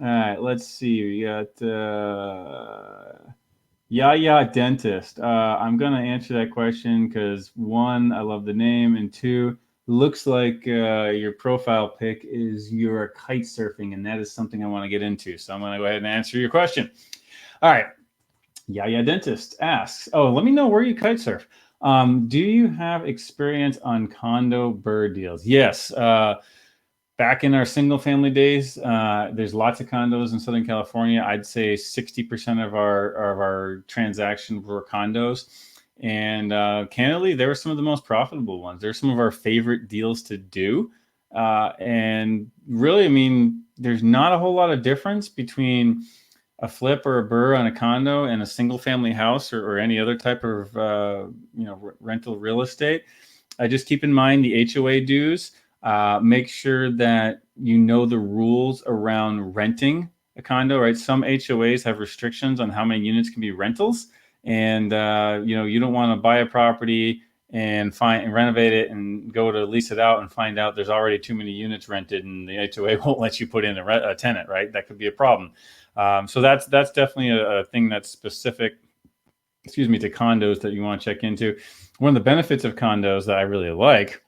all right, let's see. We got Yaya Dentist. I'm going to answer that question because one, I love the name, and two, looks like your profile pic is you're kite surfing, and that is something I want to get into. So I'm going to go ahead and answer your question. All right. Yaya Dentist asks, oh, let me know where you kite surf. Do you have experience on condo bird deals? Yes. Back in our single family days, there's lots of condos in Southern California. I'd say 60% of our transactions were condos. And candidly, they were some of the most profitable ones. They're some of our favorite deals to do. And really, I mean, there's not a whole lot of difference between a flip or a burr on a condo and a single family house or any other type of rental real estate. Just keep in mind the HOA dues. Make sure that you know the rules around renting a condo, right? Some HOAs have restrictions on how many units can be rentals, and you don't want to buy a property and renovate it and go to lease it out and find out there's already too many units rented and the HOA won't let you put in a tenant, right? That could be a problem. So that's definitely a thing that's specific, to condos that you want to check into. One of the benefits of condos that I really like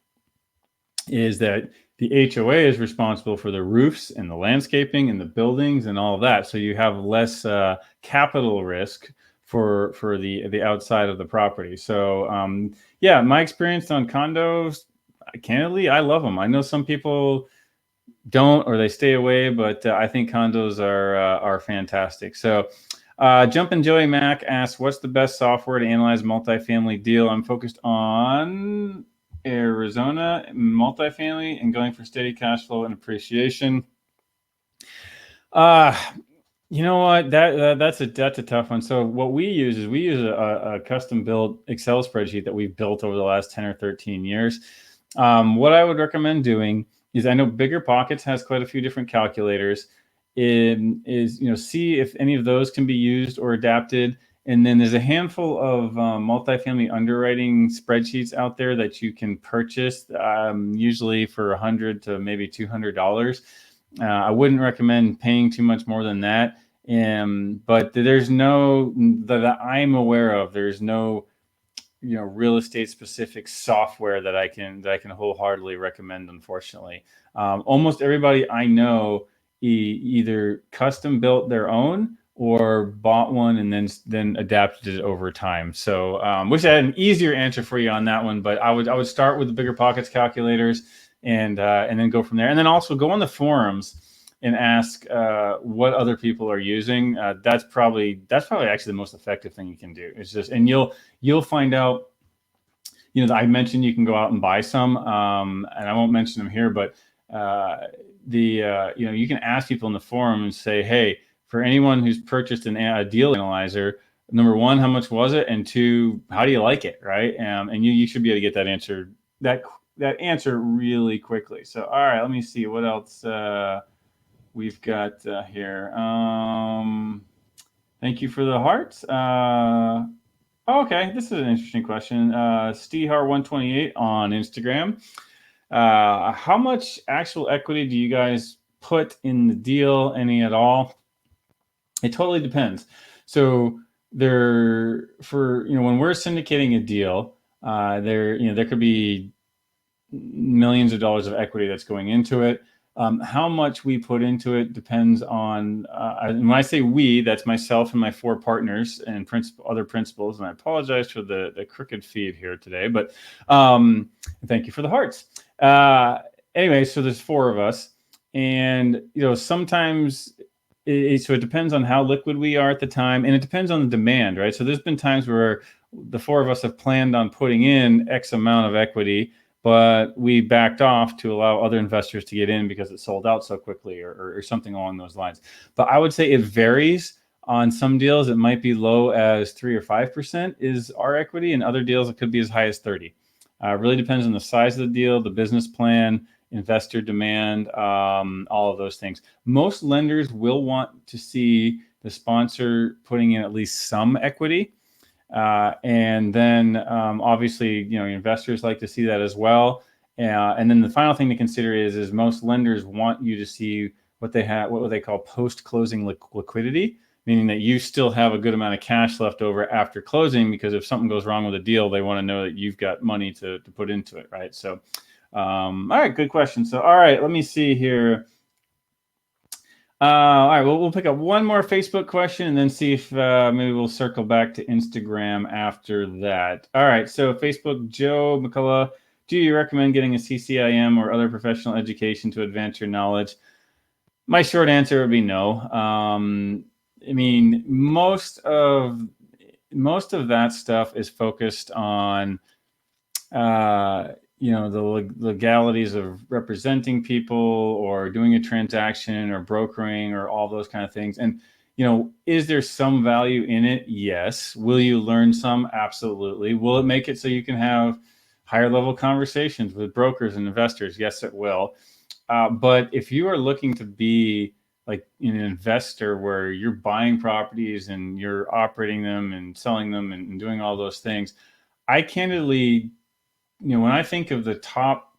is that the HOA is responsible for the roofs and the landscaping and the buildings and all of that. So you have less capital risk for the outside of the property. So my experience on condos, candidly, I love them. I know some people don't, or they stay away, but I think condos are fantastic. So Jumpin' Joey Mac asks, what's the best software to analyze multifamily deal? I'm focused on Arizona multifamily and going for steady cash flow and appreciation. You know what? That's a tough one. So what we use is a custom built Excel spreadsheet that we've built over the last 10 or 13 years. What I would recommend doing is, I know Bigger Pockets has quite a few different calculators. See if any of those can be used or adapted. And then there's a handful of multifamily underwriting spreadsheets out there that you can purchase, usually for $100 to maybe $200. I wouldn't recommend paying too much more than that. But there's no, that I'm aware of, there's no real estate specific software that I can wholeheartedly recommend, unfortunately. Almost everybody I know either custom built their own or bought one and then adapted it over time. So wish I had an easier answer for you on that one, but I would start with the Bigger Pockets calculators and then go from there. And then also go on the forums and ask what other people are using. That's probably actually the most effective thing you can do. It's just, and you'll find out, I mentioned you can go out and buy some, and I won't mention them here, but you can ask people in the forum and say, hey, for anyone who's purchased a deal analyzer, number one, how much was it, and two, how do you like it, right? And you should be able to get that answer really quickly. So, all right, let me see what else we've got here. Thank you for the hearts. Okay, this is an interesting question. Stehar128 on Instagram. How much actual equity do you guys put in the deal? Any at all? It totally depends. So when we're syndicating a deal, there could be millions of dollars of equity that's going into it. How much we put into it depends on, and when I say we, that's myself and my 4 partners and other principals. And I apologize for the crooked feed here today, but thank you for the hearts. Anyway, so there's 4 of us, and sometimes so it depends on how liquid we are at the time, and it depends on the demand, right? So there's been times where the 4 of us have planned on putting in X amount of equity, but we backed off to allow other investors to get in because it sold out so quickly or something along those lines. But I would say it varies. On some deals, it might be low as 3 or 5% is our equity, and other deals it could be as high as 30. Really depends on the size of the deal, the business plan, investor demand, all of those things. Most lenders will want to see the sponsor putting in at least some equity. And then obviously, investors like to see that as well. And then the final thing to consider is most lenders want you to see what they call post-closing liquidity, meaning that you still have a good amount of cash left over after closing, because if something goes wrong with a deal, they want to know that you've got money to put into it, right? So, all right, good question. So, all right, let me see here. All right, we'll pick up one more Facebook question and then see if maybe we'll circle back to Instagram after that. All right, so Facebook, Joe McCullough, do you recommend getting a CCIM or other professional education to advance your knowledge? My short answer would be no. I mean, most of that stuff is focused on the legalities of representing people or doing a transaction or brokering or all those kind of things. And, is there some value in it? Yes. Will you learn some? Absolutely. Will it make it so you can have higher level conversations with brokers and investors? Yes, it will. But if you are looking to be like an investor where you're buying properties and you're operating them and selling them and doing all those things, I candidly, when I think of the top,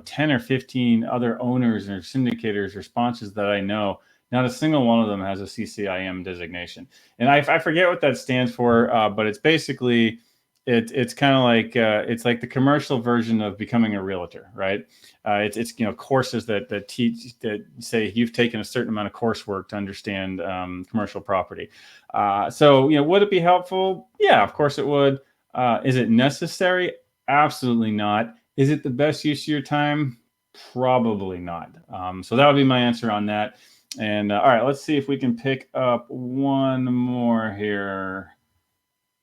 10 or 15 other owners or syndicators or sponsors that I know, not a single one of them has a CCIM designation. And I forget what that stands for, but it's basically, it's kind of like, it's like the commercial version of becoming a realtor, right? It's courses that teach, that say you've taken a certain amount of coursework to understand commercial property. So, would it be helpful? Yeah, of course it would. Is it necessary? Absolutely not. Is it the best use of your time? Probably not. So that would be my answer on that. And all right, let's see if we can pick up one more here.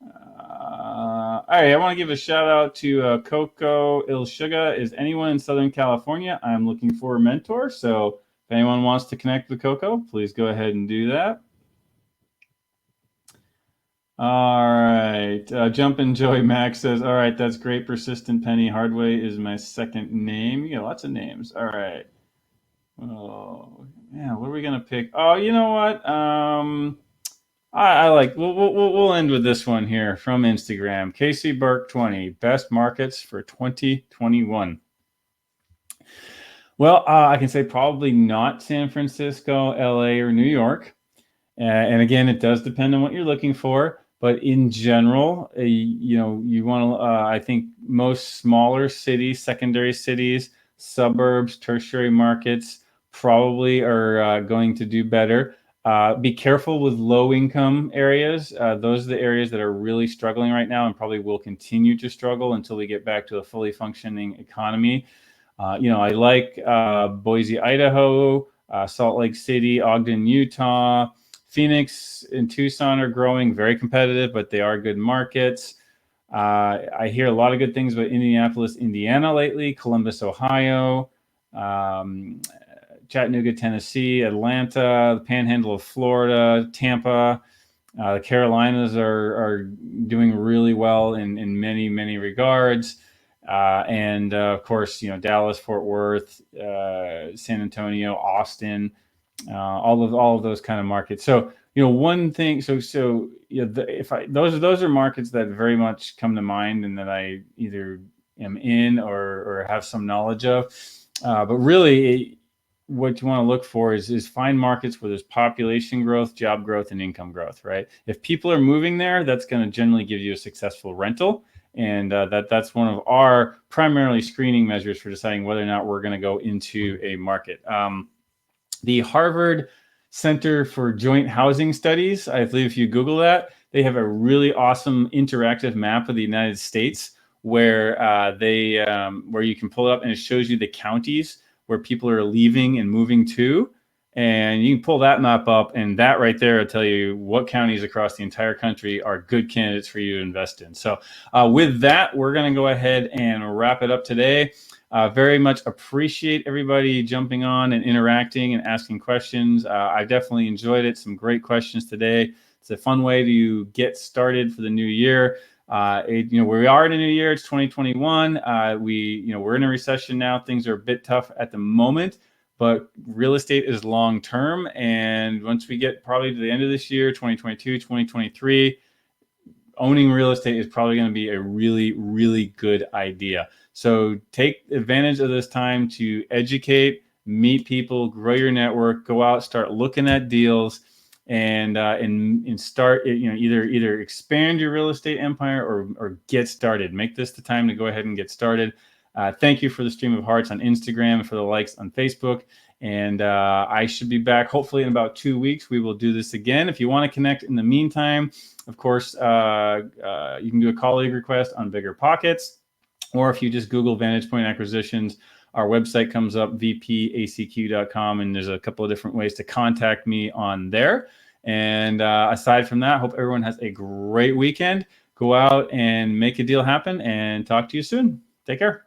All right, I want to give a shout out to Coco Il Sugar. Is anyone in Southern California? I'm looking for a mentor. So if anyone wants to connect with Coco, please go ahead and do that. All right. Jumpin' Joey Max says, all right, that's great. Persistent Penny Hardway is my second name. You got lots of names. All right. Oh, yeah. What are we going to pick? Oh, you know what? I like, we'll end with this one here from Instagram. Casey Burke 20, best markets for 2021. Well, I can say probably not San Francisco, LA, or New York. And again, it does depend on what you're looking for. But in general, you want to, I think most smaller cities, secondary cities, suburbs, tertiary markets probably are going to do better. Be careful with low income areas. Those are the areas that are really struggling right now and probably will continue to struggle until we get back to a fully functioning economy. I like Boise, Idaho, Salt Lake City, Ogden, Utah. Phoenix and Tucson are growing, very competitive, but they are good markets. I hear a lot of good things about Indianapolis, Indiana lately, Columbus, Ohio, um, Chattanooga, Tennessee, Atlanta, the Panhandle of Florida, Tampa. The Carolinas are doing really well in many, many regards. And of course, Dallas, Fort Worth, San Antonio, Austin, all of those kind of markets. So one thing. So if those are markets that very much come to mind and that I either am in or have some knowledge of. But really, what you want to look for is find markets where there's population growth, job growth, and income growth. Right? If people are moving there, that's going to generally give you a successful rental. And that's one of our primarily screening measures for deciding whether or not we're going to go into a market. The Harvard Center for Joint Housing Studies, I believe if you Google that, they have a really awesome interactive map of the United States where where you can pull it up and it shows you the counties where people are leaving and moving to. And you can pull that map up, and that right there will tell you what counties across the entire country are good candidates for you to invest in. So with that, we're going to go ahead and wrap it up today. Very much appreciate everybody jumping on and interacting and asking questions. I definitely enjoyed it. Some great questions today. It's a fun way to get started for the new year. We are in a new year. It's 2021. We're in a recession now. Things are a bit tough at the moment, but real estate is long term. And once we get probably to the end of this year, 2022, 2023, owning real estate is probably going to be a really, really good idea. So take advantage of this time to educate, meet people, grow your network, go out, start looking at deals, and start either expand your real estate empire or get started. Make this the time to go ahead and get started. Thank you for the stream of hearts on Instagram and for the likes on Facebook. And I should be back hopefully in about 2 weeks. We will do this again. If you want to connect in the meantime, of course, you can do a colleague request on Bigger Pockets, or if you just Google Vantage Point Acquisitions, our website comes up, vpacq.com, and there's a couple of different ways to contact me on there. And aside from that, I hope everyone has a great weekend. Go out and make a deal happen, and talk to you soon. Take care.